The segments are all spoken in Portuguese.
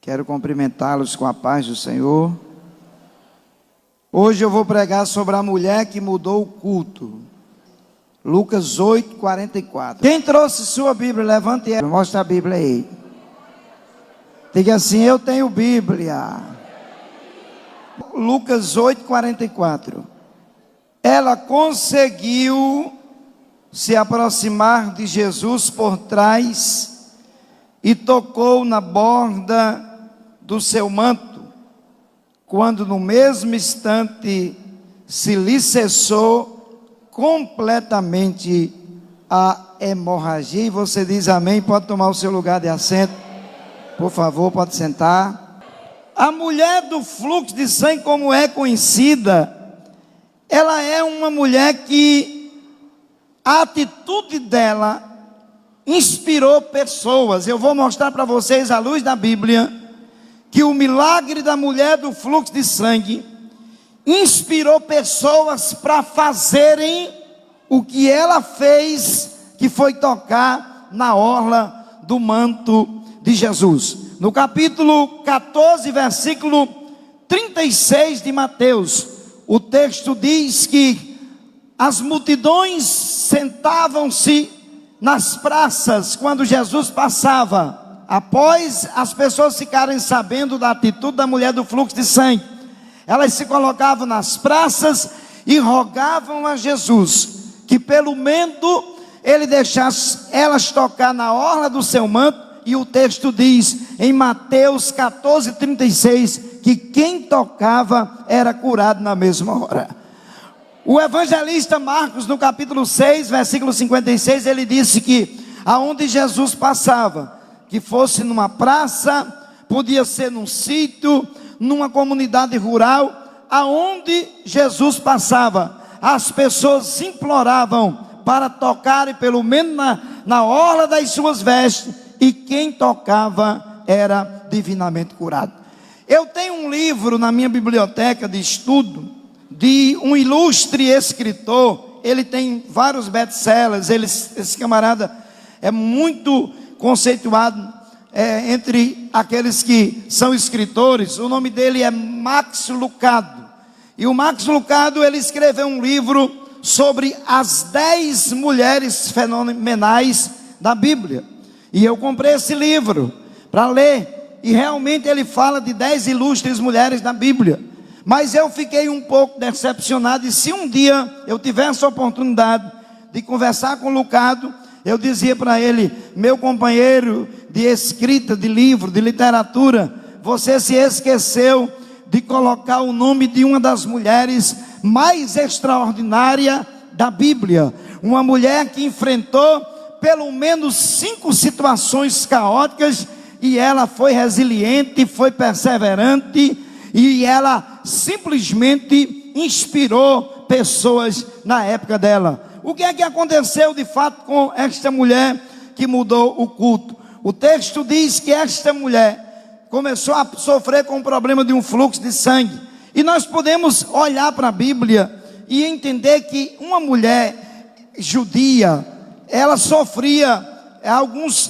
Quero cumprimentá-los com a paz do Senhor. Hoje eu vou pregar sobre a mulher que mudou o culto. Lucas 8, 44. Quem trouxe sua Bíblia, levante ela. Mostra a Bíblia aí. Diga assim: eu tenho Bíblia. Lucas 8, 44. Ela conseguiu se aproximar de Jesus por trás e tocou na borda do seu manto, quando no mesmo instante se lhe cessou completamente a hemorragia. E você diz amém, pode tomar o seu lugar de assento, por favor, pode sentar. A mulher do fluxo de sangue, como é conhecida, ela é uma mulher que a atitude dela inspirou pessoas. Eu vou mostrar para vocês, à luz da Bíblia, que o milagre da mulher do fluxo de sangue inspirou pessoas para fazerem o que ela fez, que foi tocar na orla do manto de Jesus. No capítulo 14, versículo 36 de Mateus, o texto diz que as multidões sentavam-se nas praças quando Jesus passava. Após as pessoas ficarem sabendo da atitude da mulher do fluxo de sangue, elas se colocavam nas praças e rogavam a Jesus que pelo menos ele deixasse elas tocar na orla do seu manto. E o texto diz em Mateus 14, 36, que quem tocava era curado na mesma hora. O evangelista Marcos, no capítulo 6, versículo 56, ele disse que aonde Jesus passava, que fosse numa praça, podia ser num sítio, numa comunidade rural, aonde Jesus passava, as pessoas se imploravam para tocarem pelo menos na orla das suas vestes, e quem tocava era divinamente curado. Eu tenho um livro na minha biblioteca de estudo, de um ilustre escritor. Ele tem vários best-sellers. Esse camarada é muito conceituado entre aqueles que são escritores. O nome dele é Max Lucado. E o Max Lucado, ele escreveu um livro sobre as 10 mulheres fenomenais da Bíblia. E eu comprei esse livro para ler. E realmente ele fala de 10 ilustres mulheres da Bíblia. Mas eu fiquei um pouco decepcionado. E se um dia eu tivesse a oportunidade de conversar com o Lucado, eu dizia para ele: meu companheiro de escrita, de livro, de literatura, você se esqueceu de colocar o nome de uma das mulheres mais extraordinárias da Bíblia. Uma mulher que enfrentou pelo menos 5 situações caóticas, e ela foi resiliente, foi perseverante, e ela simplesmente inspirou pessoas na época dela. O que é que aconteceu de fato com esta mulher que mudou o culto? O texto diz que esta mulher começou a sofrer com o problema de um fluxo de sangue. E nós podemos olhar para a Bíblia e entender que uma mulher judia, ela sofria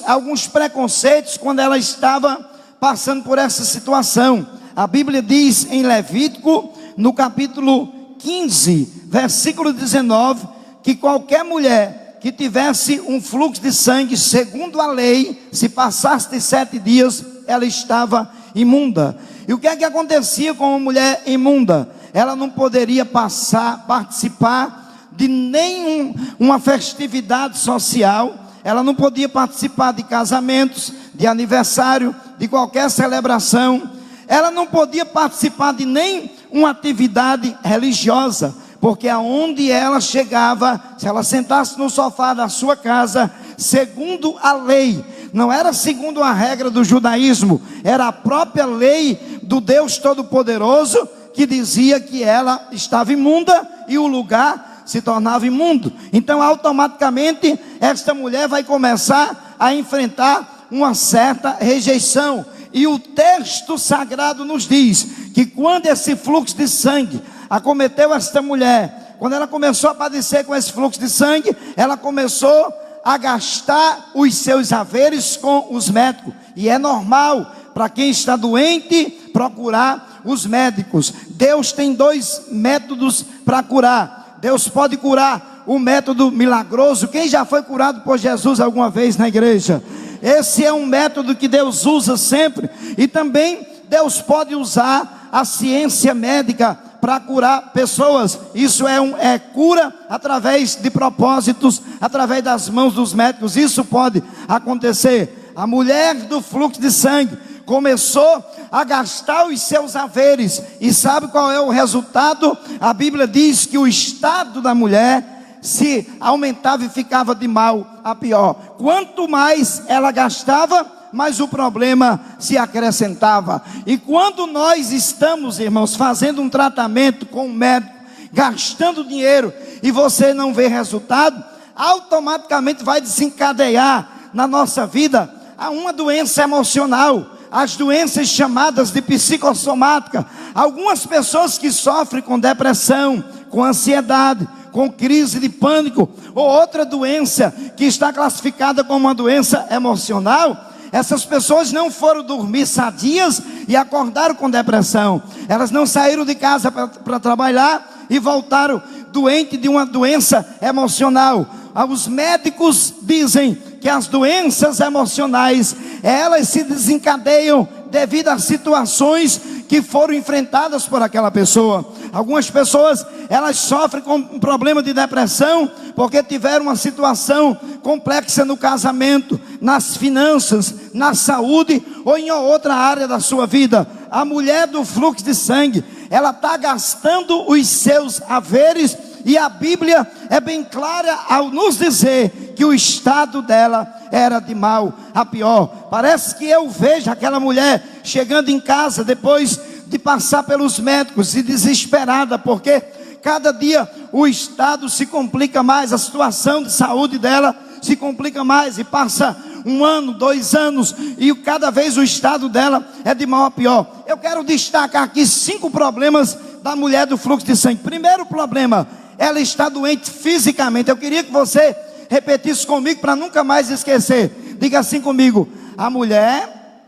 alguns preconceitos quando ela estava passando por essa situação. A Bíblia diz em Levítico, no capítulo 15, versículo 19, que qualquer mulher que tivesse um fluxo de sangue, segundo a lei, se passasse de 7 dias, ela estava imunda. E o que é que acontecia com uma mulher imunda? Ela não poderia participar de nenhuma festividade social. Ela não podia participar de casamentos, de aniversário, de qualquer celebração. Ela não podia participar de nenhuma atividade religiosa, porque aonde ela chegava, se ela sentasse no sofá da sua casa, segundo a lei, não era segundo a regra do judaísmo, era a própria lei do Deus Todo-Poderoso, que dizia que ela estava imunda e o lugar se tornava imundo. Então automaticamente esta mulher vai começar a enfrentar uma certa rejeição. E o texto sagrado nos diz que quando esse fluxo de sangue acometeu esta mulher, quando ela começou a padecer com esse fluxo de sangue, ela começou a gastar os seus haveres com os médicos. E é normal, para quem está doente procurar os médicos. Deus tem dois métodos para curar. Deus pode curar o método milagroso. Quem já foi curado por Jesus alguma vez na igreja? Esse é um método que Deus usa sempre. E também Deus pode usar a ciência médica para curar pessoas. Isso é cura através de propósitos, através das mãos dos médicos. Isso pode acontecer. A mulher do fluxo de sangue começou a gastar os seus haveres. E sabe qual é o resultado? A Bíblia diz que o estado da mulher se aumentava e ficava de mal a pior. Quanto mais ela gastava, mais o problema se acrescentava. E quando nós estamos, irmãos, fazendo um tratamento com um médico, gastando dinheiro, e você não vê resultado, automaticamente vai desencadear na nossa vida uma doença emocional, as doenças chamadas de psicossomática. Algumas pessoas que sofrem com depressão, com ansiedade, com crise de pânico, ou outra doença que está classificada como uma doença emocional, essas pessoas não foram dormir sadias e acordaram com depressão. Elas não saíram de casa para trabalhar e voltaram doentes de uma doença emocional. Os médicos dizem que as doenças emocionais, elas se desencadeiam devido a situações que foram enfrentadas por aquela pessoa. Algumas pessoas, elas sofrem com um problema de depressão porque tiveram uma situação complexa no casamento, nas finanças, na saúde ou em outra área da sua vida. A mulher do fluxo de sangue, ela está gastando os seus haveres, e a Bíblia é bem clara ao nos dizer que o estado dela era de mal a pior. Parece que eu vejo aquela mulher chegando em casa depois de passar pelos médicos e desesperada, porque cada dia o estado se complica mais, a situação de saúde dela se complica mais, e passa 1 ano, 2 anos, e cada vez o estado dela é de mal a pior. Eu quero destacar aqui 5 problemas da mulher do fluxo de sangue. Primeiro problema, ela está doente fisicamente. Eu queria que você repetisse comigo para nunca mais esquecer. Diga assim comigo: a mulher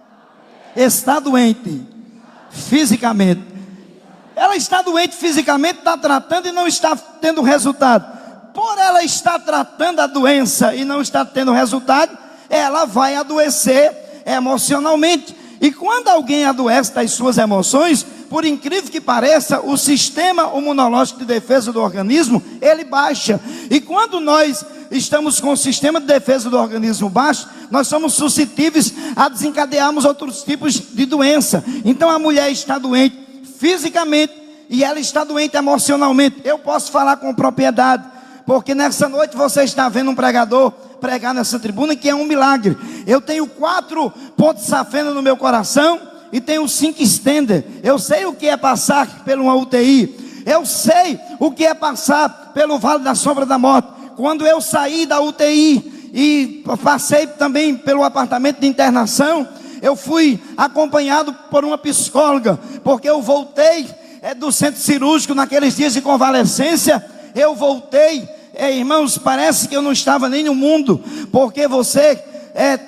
está doente fisicamente. Ela está doente fisicamente, está tratando e não está tendo resultado. Por ela estar tratando a doença e não está tendo resultado, ela vai adoecer emocionalmente. E quando alguém adoece das suas emoções, por incrível que pareça, o sistema imunológico de defesa do organismo, ele baixa. E quando nós estamos com o sistema de defesa do organismo baixo, nós somos suscetíveis a desencadearmos outros tipos de doença. Então a mulher está doente fisicamente e ela está doente emocionalmente. Eu posso falar com propriedade, porque nessa noite você está vendo um pregador pregar nessa tribuna, que é um milagre. Eu tenho 4 pontos safena no meu coração e tenho 5 extender. Eu sei o que é passar por uma UTI. Eu sei o que é passar pelo vale da sombra da morte. Quando eu saí da UTI e passei também pelo apartamento de internação, eu fui acompanhado por uma psicóloga, porque eu voltei do centro cirúrgico naqueles dias de convalescência. Eu voltei, irmãos, parece que eu não estava nem no mundo, porque você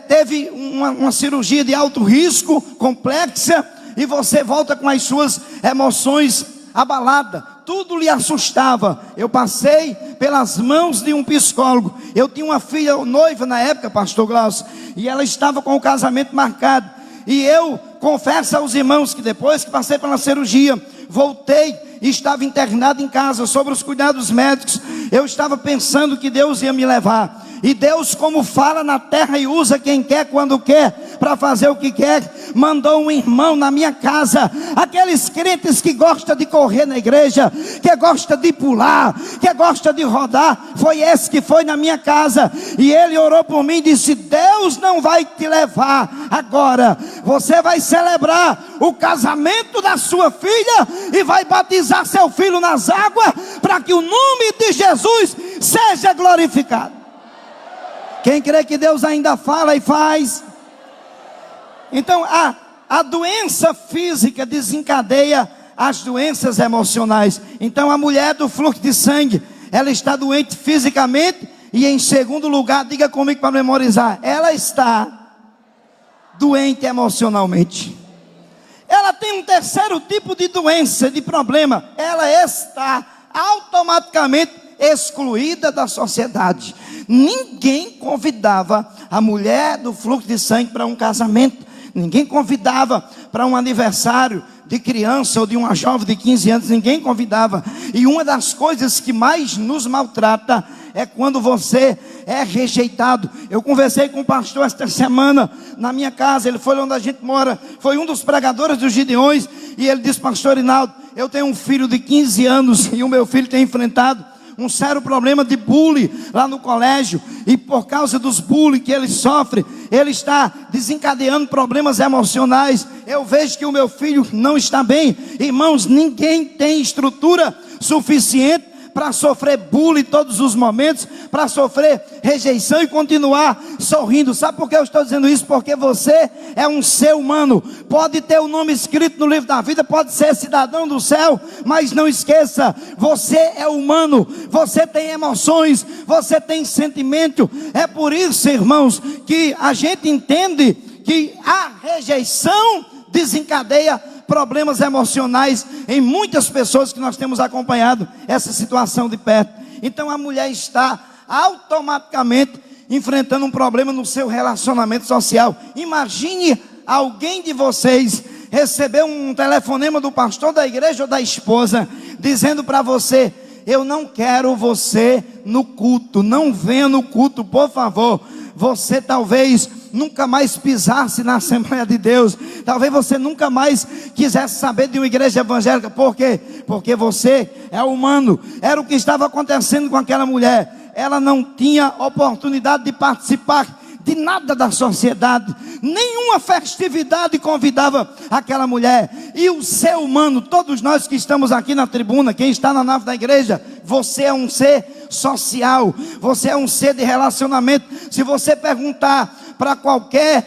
teve uma cirurgia de alto risco, complexa, e você volta com as suas emoções abaladas. Tudo lhe assustava. Eu passei pelas mãos de um psicólogo. Eu tinha uma filha noiva na época, pastor Glaucio, e ela estava com o casamento marcado. E eu confesso aos irmãos que depois que passei pela cirurgia, voltei e estava internado em casa, sobre os cuidados médicos. Eu estava pensando que Deus ia me levar. E Deus, como fala na terra e usa quem quer, quando quer, para fazer o que quer, mandou um irmão na minha casa. Aqueles crentes que gostam de correr na igreja, que gostam de pular, que gostam de rodar, foi esse que foi na minha casa. E ele orou por mim e disse: Deus não vai te levar agora. Você vai celebrar o casamento da sua filha e vai batizar seu filho nas águas, para que o nome de Jesus seja glorificado. Quem crê que Deus ainda fala e faz? Então a doença física desencadeia as doenças emocionais. Então a mulher do fluxo de sangue, ela está doente fisicamente. E em segundo lugar, diga comigo para memorizar, ela está doente emocionalmente. Ela tem um terceiro tipo de doença, de problema. Ela está automaticamente excluída da sociedade. Ninguém convidava a mulher do fluxo de sangue para um casamento. Ninguém convidava para um aniversário de criança ou de uma jovem de 15 anos. Ninguém convidava. E uma das coisas que mais nos maltrata é quando você é rejeitado. Eu conversei com um pastor esta semana na minha casa. Ele foi onde a gente mora. Foi um dos pregadores dos Gideões. E ele disse: pastor Rinaldo, eu tenho um filho de 15 anos e o meu filho tem enfrentado um sério problema de bullying lá no colégio, e por causa dos bullying que ele sofre, ele está desencadeando problemas emocionais. Eu vejo que o meu filho não está bem. Irmãos, ninguém tem estrutura suficiente para sofrer bullying todos os momentos, para sofrer rejeição e continuar sorrindo. Sabe por que eu estou dizendo isso? Porque você é um ser humano, pode ter o nome escrito no livro da vida, pode ser cidadão do céu, mas não esqueça, você é humano, você tem emoções, você tem sentimento. É por isso, irmãos, que a gente entende que a rejeição desencadeia problemas emocionais em muitas pessoas que nós temos acompanhado essa situação de perto. Então a mulher está automaticamente enfrentando um problema no seu relacionamento social. Imagine alguém de vocês receber um telefonema do pastor da igreja ou da esposa dizendo para você: eu não quero você no culto, não venha no culto, por favor. Você talvez nunca mais pisasse na Assembleia de Deus. Talvez você nunca mais quisesse saber de uma igreja evangélica. Por quê? Porque você é humano. Era o que estava acontecendo com aquela mulher. Ela não tinha oportunidade de participar de nada da sociedade. Nenhuma festividade convidava aquela mulher. E o ser humano, todos nós que estamos aqui na tribuna, quem está na nave da igreja, você é um ser social, você é um ser de relacionamento. Se você perguntar para qualquer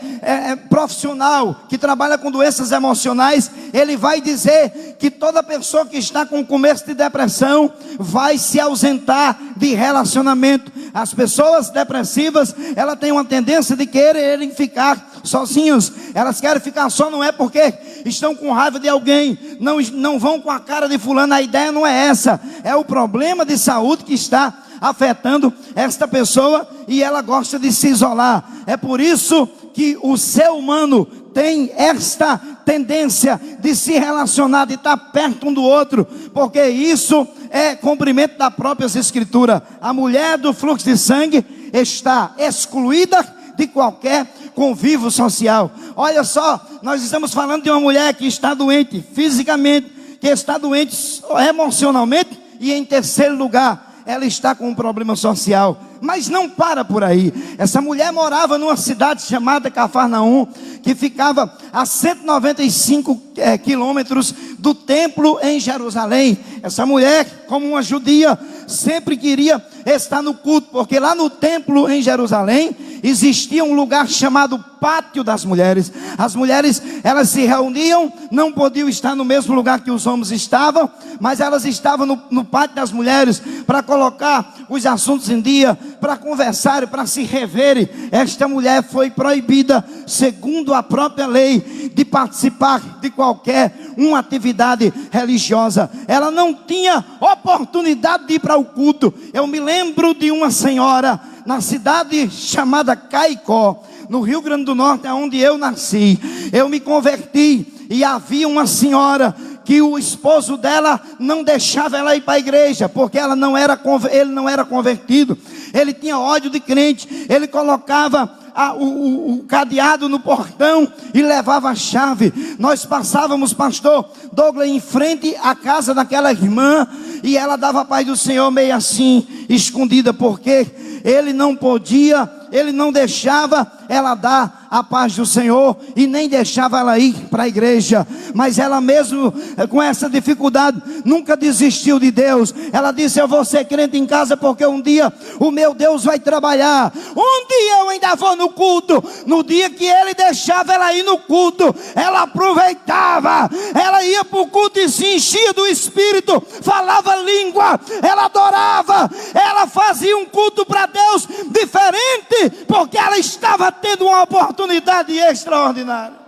profissional que trabalha com doenças emocionais, ele vai dizer que toda pessoa que está com começo de depressão vai se ausentar de relacionamento. As pessoas depressivas, elas têm uma tendência de quererem ficar sozinhos. Elas querem ficar só, não é porque estão com raiva de alguém, não vão com a cara de fulano. A ideia não é essa, é o problema de saúde que está afetando esta pessoa e ela gosta de se isolar. É por isso que o ser humano tem esta tendência de se relacionar, de estar perto um do outro, porque isso é cumprimento da própria escritura. A mulher do fluxo de sangue está excluída de qualquer convívio social. Olha só, nós estamos falando de uma mulher que está doente fisicamente, que está doente emocionalmente, e em terceiro lugar, ela está com um problema social. Mas não para por aí. Essa mulher morava numa cidade chamada Cafarnaum, que ficava a 195 quilômetros do templo em Jerusalém. Essa mulher, como uma judia, sempre queria estar no culto, porque lá no templo em Jerusalém existia um lugar chamado Pátio das Mulheres. As mulheres, elas se reuniam, não podiam estar no mesmo lugar que os homens estavam, mas elas estavam no Pátio das Mulheres para colocar os assuntos em dia, para conversar, para se reverem. Esta mulher foi proibida, segundo a própria lei, de participar de qualquer uma atividade religiosa. Ela não tinha oportunidade de ir para o culto. Eu me lembro de uma senhora na cidade chamada Caicó, no Rio Grande do Norte, onde eu nasci. Eu me converti e havia uma senhora que o esposo dela não deixava ela ir para a igreja, porque ele não era convertido. Ele tinha ódio de crente. Ele colocava o cadeado no portão e levava a chave. Nós passávamos, pastor Douglas, em frente à casa daquela irmã, e ela dava a paz do Senhor meio assim, escondida, porque ele não podia, ele não deixava ela dar a paz do Senhor, e nem deixava ela ir para a igreja. Mas ela mesmo com essa dificuldade nunca desistiu de Deus. Ela disse: eu vou ser crente em casa, porque um dia o meu Deus vai trabalhar. Um dia eu ainda vou no culto. No dia que ele deixava ela ir no culto, ela aproveitava orava, ela ia para o culto e se enchia do Espírito, falava língua, ela adorava, ela fazia um culto para Deus diferente, porque ela estava tendo uma oportunidade extraordinária.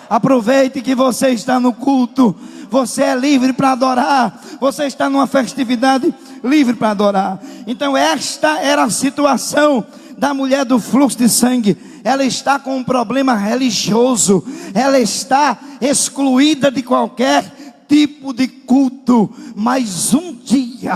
Aproveite que você está no culto, você é livre para adorar, você está numa festividade livre para adorar. Então esta era a situação da mulher do fluxo de sangue. Ela está com um problema religioso, ela está excluída de qualquer tipo de culto, mas um dia,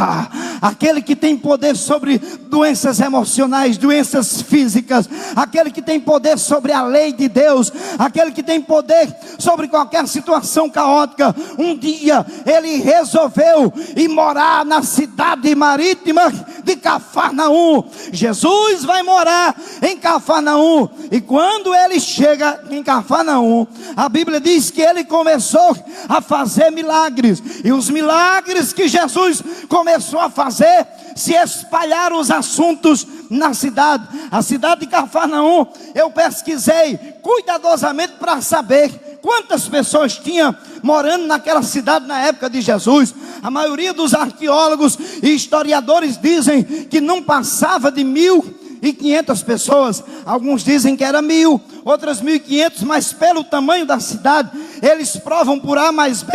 aquele que tem poder sobre doenças emocionais, doenças físicas, aquele que tem poder sobre a lei de Deus, aquele que tem poder sobre qualquer situação caótica, um dia ele resolveu ir morar na cidade marítima de Cafarnaum. Jesus vai morar em Cafarnaum, e quando ele chega em Cafarnaum, a Bíblia diz que ele começou a fazer milagres, e os milagres que Jesus começou a fazer, se espalharam os assuntos na cidade. A cidade de Cafarnaum, eu pesquisei cuidadosamente para saber quantas pessoas tinha morando naquela cidade na época de Jesus. A maioria dos arqueólogos e historiadores dizem que não passava de 1.500 pessoas. Alguns dizem que era 1.000, outras 1.500, mas pelo tamanho da cidade, eles provam por A mais B,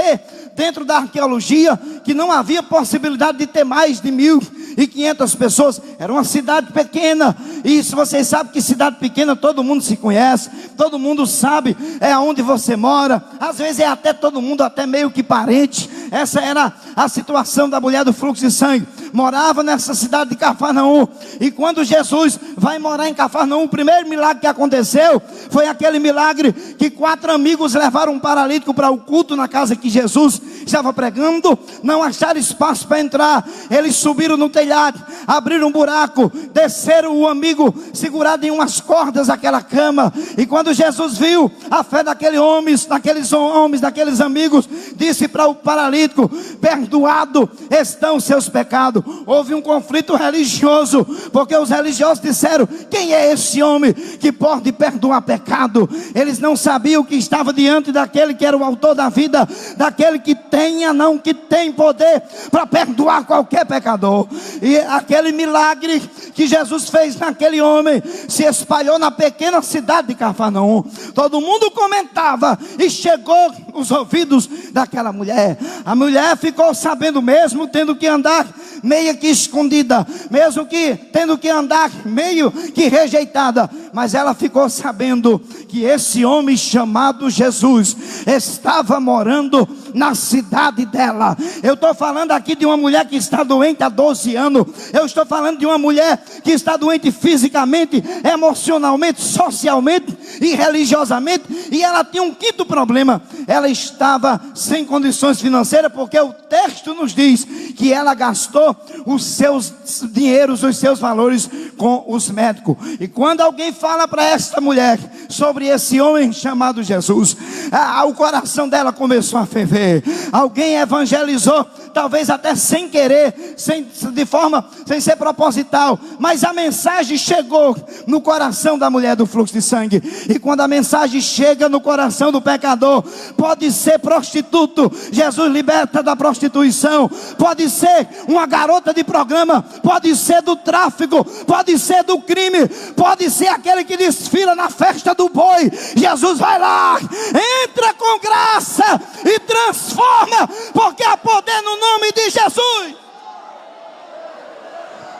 dentro da arqueologia, que não havia possibilidade de ter mais de 1.500 pessoas. Era uma cidade pequena, e se vocês sabem que cidade pequena todo mundo se conhece, todo mundo sabe onde você mora, às vezes é até todo mundo, até meio que parente. Essa era a situação da mulher do fluxo de sangue. Morava nessa cidade de Cafarnaum, e quando Jesus vai morar em Cafarnaum, o primeiro milagre que aconteceu foi aquele milagre que 4 amigos levaram um paralítico para o culto na casa que Jesus estava pregando. Não acharam espaço para entrar, eles subiram no telhado, abriram um buraco, desceram o amigo segurado em umas cordas daquela cama, e quando Jesus viu a fé daqueles homens, daqueles amigos, disse para o paralítico: perdoado estão seus pecados. Houve um conflito religioso, porque os religiosos disseram: quem é esse homem que pode perdoar pecado? Eles não sabiam que estava diante daquele que era o autor da vida, daquele que tem poder para perdoar qualquer pecador. E aquele milagre que Jesus fez naquele homem se espalhou na pequena cidade de Cafarnaum. Todo mundo comentava, e chegou aos ouvidos daquela mulher. A mulher ficou sabendo, mesmo tendo que andar meio que escondida, mesmo que tendo que andar meio que rejeitada, mas ela ficou sabendo que esse homem chamado Jesus estava morando na cidade dela. Eu estou falando aqui de uma mulher que está doente há 12 anos. Eu estou falando de uma mulher que está doente fisicamente, emocionalmente, socialmente e religiosamente. E ela tinha um quinto problema: ela estava sem condições financeiras, porque o texto nos diz que ela gastou os seus dinheiros, os seus valores com os médicos. E quando alguém fala para esta mulher sobre esse homem chamado Jesus, o coração dela começou a ferver. Alguém evangelizou, talvez até sem querer, sem ser proposital, mas a mensagem chegou no coração da mulher do fluxo de sangue. E quando a mensagem chega no coração do pecador, pode ser prostituto, Jesus liberta da prostituição, pode ser uma garota de programa, pode ser do tráfico, pode ser do crime, pode ser aquele que desfila na festa do boi. Jesus vai lá, entra com graça e transforma, porque há poder no nome de Jesus.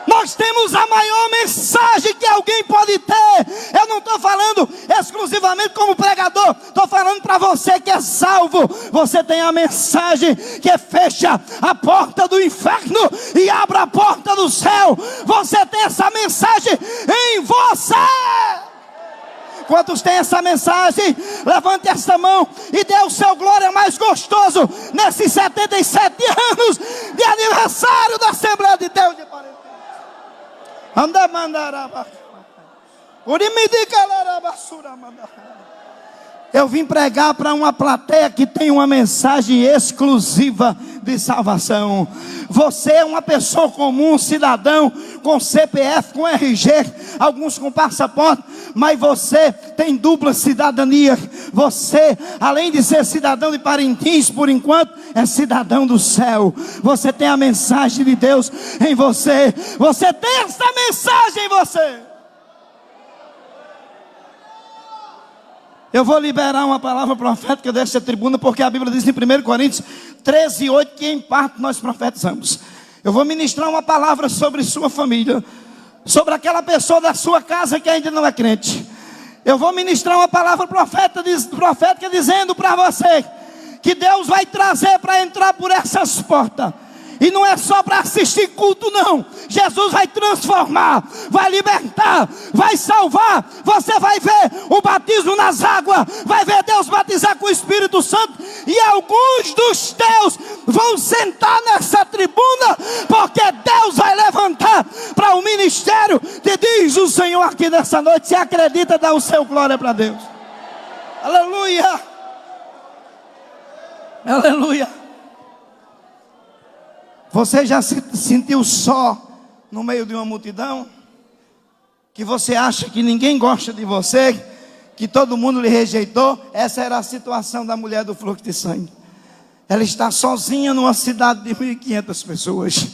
Nós temos a maior mensagem que alguém pode ter. Eu não estou falando exclusivamente como pregador, estou falando para você que é salvo. Você tem a mensagem que fecha a porta do inferno e abre a porta do céu. Você tem essa mensagem em você. Quantos têm essa mensagem? Levante essa mão e dê o seu glória mais gostoso nesses 77 anos de aniversário da Assembleia de Deus de Parintins. Eu vim pregar para uma plateia que tem uma mensagem exclusiva de salvação. Você é uma pessoa comum, cidadão, com CPF, com RG, alguns com passaporte, mas você tem dupla cidadania. Você, além de ser cidadão de Parintins, por enquanto, é cidadão do céu. Você tem a mensagem de Deus em você. Você tem essa mensagem em você. Eu vou liberar uma palavra profética desta tribuna, porque a Bíblia diz em 1 Coríntios 13:8 que em parte nós profetizamos. Eu vou ministrar uma palavra sobre sua família, sobre aquela pessoa da sua casa que ainda não é crente. Eu vou ministrar uma palavra profética dizendo para você que Deus vai trazer para entrar por essas portas. E não é só para assistir culto, não. Jesus vai transformar, vai libertar, vai salvar. Você vai ver o batismo nas águas, vai ver Deus batizar com o Espírito Santo. E alguns dos teus vão sentar nessa tribuna, porque Deus vai levantar para o ministério. Te diz o Senhor aqui nessa noite. Se acredita, dá o seu glória para Deus. Aleluia. Aleluia. Você já se sentiu só no meio de uma multidão? Que você acha que ninguém gosta de você, que todo mundo lhe rejeitou? Essa era a situação da mulher do fluxo de sangue. Ela está sozinha numa cidade de 1.500 pessoas.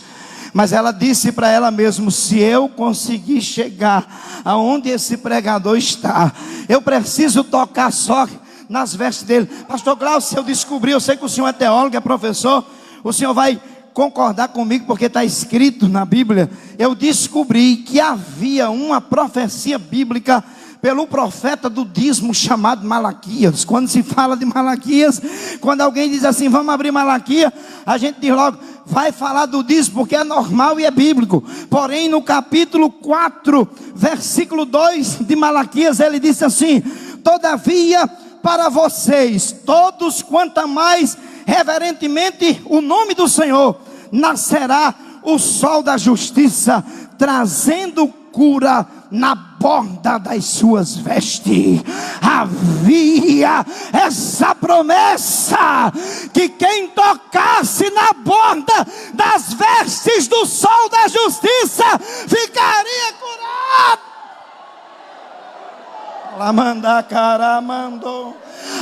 Mas ela disse para ela mesma: se eu conseguir chegar aonde esse pregador está, eu preciso tocar só nas vestes dele. Pastor Glaucio, eu descobri, eu sei que o senhor é teólogo, é professor, o senhor vai concordar comigo, porque está escrito na Bíblia. Eu descobri que havia uma profecia bíblica pelo profeta do dízimo chamado Malaquias. Quando se fala de Malaquias, quando alguém diz assim, vamos abrir Malaquias, a gente diz logo, vai falar do dízimo, porque é normal e é bíblico. Porém, no capítulo 4, versículo 2 de Malaquias, ele disse assim: todavia, para vocês, todos quanto mais reverentemente o nome do Senhor, nascerá o sol da justiça, trazendo cura na borda das suas vestes. Havia essa promessa, que quem tocasse na borda das vestes do sol da justiça, ficaria curado.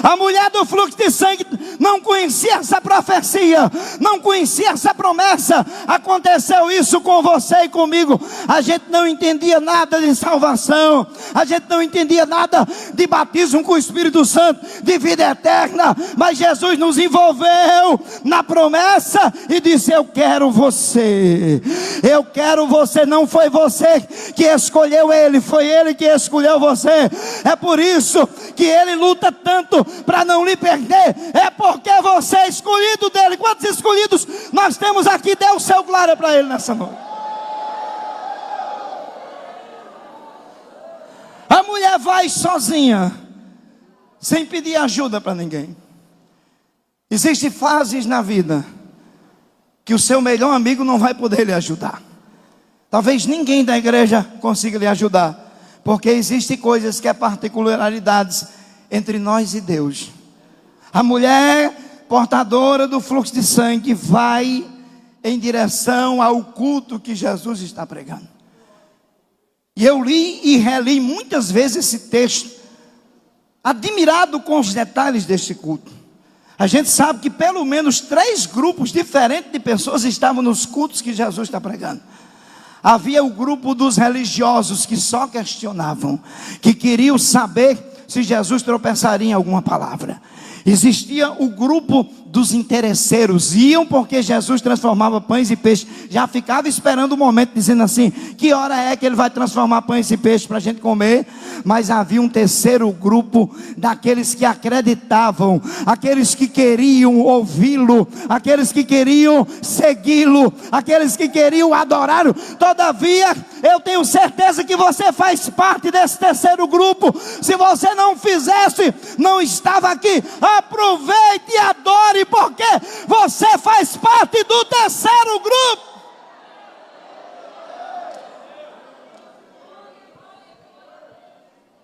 A mulher do fluxo de sangue não conhecia essa profecia, não conhecia essa promessa. Aconteceu isso com você e comigo. A gente não entendia nada de salvação, a gente não entendia nada de batismo com o Espírito Santo, de vida eterna. Mas Jesus nos envolveu na promessa e disse: eu quero você, eu quero você. Não foi você que escolheu ele, foi ele que escolheu você. É por isso que ele luta tanto para não lhe perder. É porque você é escolhido dele. Quantos escolhidos nós temos aqui? Dê o seu glória para ele nessa noite. A mulher vai sozinha, sem pedir ajuda para ninguém. Existem fases na vida que o seu melhor amigo não vai poder lhe ajudar. Talvez ninguém da igreja consiga lhe ajudar, porque existem coisas que é particularidades entre nós e Deus. A mulher portadora do fluxo de sangue vai em direção ao culto que Jesus está pregando. E eu li e reli muitas vezes esse texto, admirado com os detalhes deste culto. A gente sabe que pelo menos 3 grupos diferentes de pessoas estavam nos cultos que Jesus está pregando. Havia o grupo dos religiosos que só questionavam, que queriam saber se Jesus tropeçaria em alguma palavra. Existia o grupo dos interesseiros, iam porque Jesus transformava pães e peixes, já ficava esperando o momento, dizendo assim, que hora é que ele vai transformar pães e peixes para a gente comer? Mas havia um terceiro grupo, daqueles que acreditavam, aqueles que queriam ouvi-lo, aqueles que queriam segui-lo, aqueles que queriam adorá-lo. Todavia, eu tenho certeza que você faz parte desse terceiro grupo. Se você não fizesse, não estava aqui. Aproveite e adore, porque você faz parte do terceiro grupo.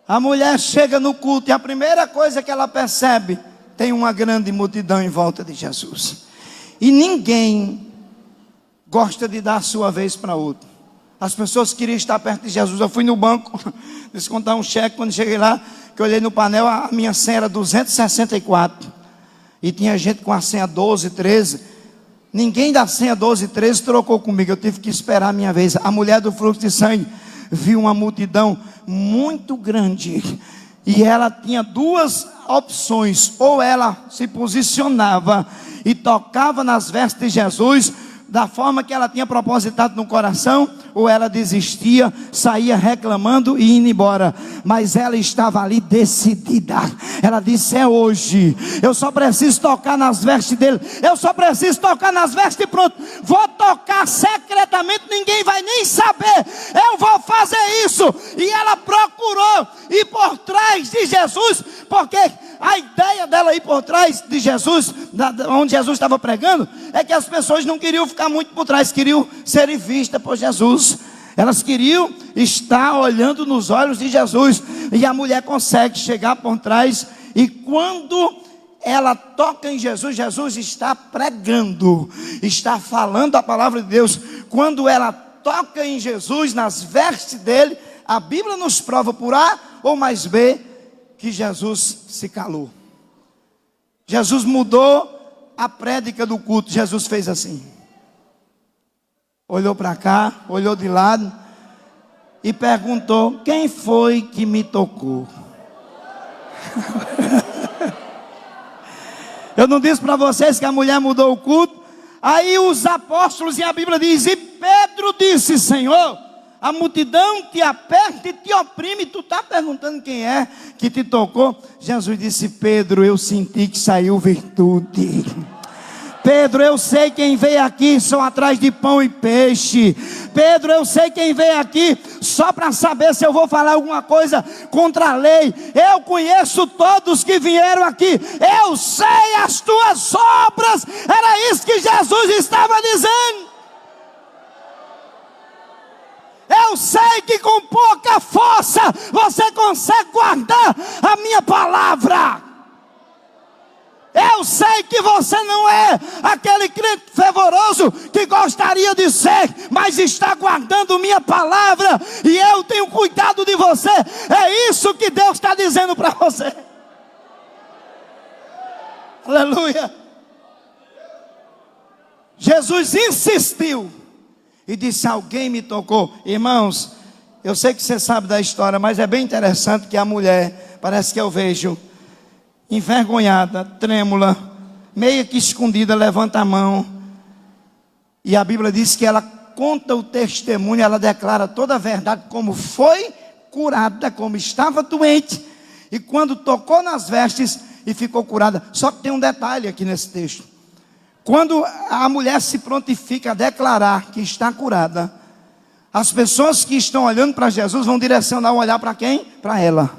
A mulher chega no culto e a primeira coisa que ela percebe, tem uma grande multidão em volta de Jesus. E ninguém gosta de dar a sua vez para outro. As pessoas queriam estar perto de Jesus. Eu fui no banco descontar um cheque. Quando cheguei lá, que eu olhei no painel, a minha senha era 264. E tinha gente com a senha 12, 13. Ninguém da senha 12, 13 trocou comigo. Eu tive que esperar a minha vez. A mulher do fluxo de sangue viu uma multidão muito grande. E ela tinha duas opções. Ou ela se posicionava e tocava nas vestes de Jesus da forma que ela tinha propositado no coração, ou ela desistia, saía reclamando e indo embora. Mas ela estava ali decidida. Ela disse: é hoje, eu só preciso tocar nas vestes dele, eu só preciso tocar nas vestes e pronto, vou tocar secretamente, ninguém vai nem saber, eu vou fazer isso. E ela procurou ir por trás de Jesus, porque a ideia dela ir por trás de Jesus, onde Jesus estava pregando, é que as pessoas não queriam ficar muito por trás, queriam ser vistas por Jesus. Elas queriam estar olhando nos olhos de Jesus. E a mulher consegue chegar por trás. E quando ela toca em Jesus, Jesus está pregando, está falando a palavra de Deus. Quando ela toca em Jesus, nas vestes dele, a Bíblia nos prova por A ou mais B, que Jesus se calou. Jesus mudou a prédica do culto. Jesus fez assim, olhou para cá, olhou de lado e perguntou: quem foi que me tocou? Eu não disse para vocês que a mulher mudou o culto? Aí os apóstolos, e a Bíblia diz, e Pedro disse: Senhor, a multidão te aperta e te oprime, tu está perguntando quem é que te tocou? Jesus disse: Pedro, eu senti que saiu virtude. Pedro, eu sei quem veio aqui só atrás de pão e peixe. Pedro, eu sei quem veio aqui só para saber se eu vou falar alguma coisa contra a lei. Eu conheço todos que vieram aqui, eu sei as tuas obras. Era isso que Jesus estava dizendo. Eu sei que com pouca força você consegue guardar a minha palavra. Eu sei que você não é aquele crente fervoroso que gostaria de ser, mas está guardando minha palavra e eu tenho cuidado de você. É isso que Deus está dizendo para você. Aleluia. Jesus insistiu e disse: alguém me tocou. Irmãos, eu sei que você sabe da história, mas é bem interessante que a mulher, parece que eu vejo, envergonhada, trêmula, meio que escondida, levanta a mão. E a Bíblia diz que ela conta o testemunho, ela declara toda a verdade, como foi curada, como estava doente, e quando tocou nas vestes e ficou curada. Só que tem um detalhe aqui nesse texto. Quando a mulher se prontifica a declarar que está curada, as pessoas que estão olhando para Jesus vão direcionar o olhar para quem? Para ela.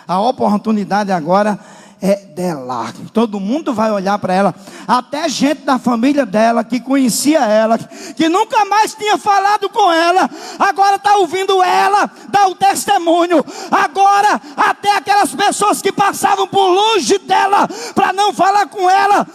A oportunidade agora é dela. Todo mundo vai olhar para ela. Até gente da família dela que conhecia ela, que nunca mais tinha falado com ela, agora está ouvindo ela dar o testemunho. Agora até aquelas pessoas que passavam por longe dela para não falar com ela,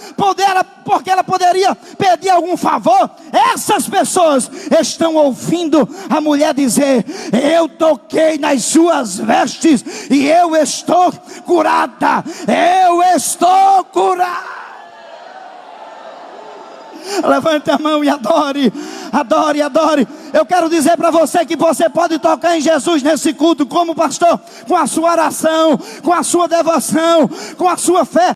porque ela poderia pedir algum favor, essas pessoas estão ouvindo a mulher dizer: eu toquei nas suas vestes e eu estou curada. Eu estou curado. Levante a mão e adore, adore, adore. Eu quero dizer para você que você pode tocar em Jesus nesse culto como pastor, com a sua oração, com a sua devoção, com a sua fé.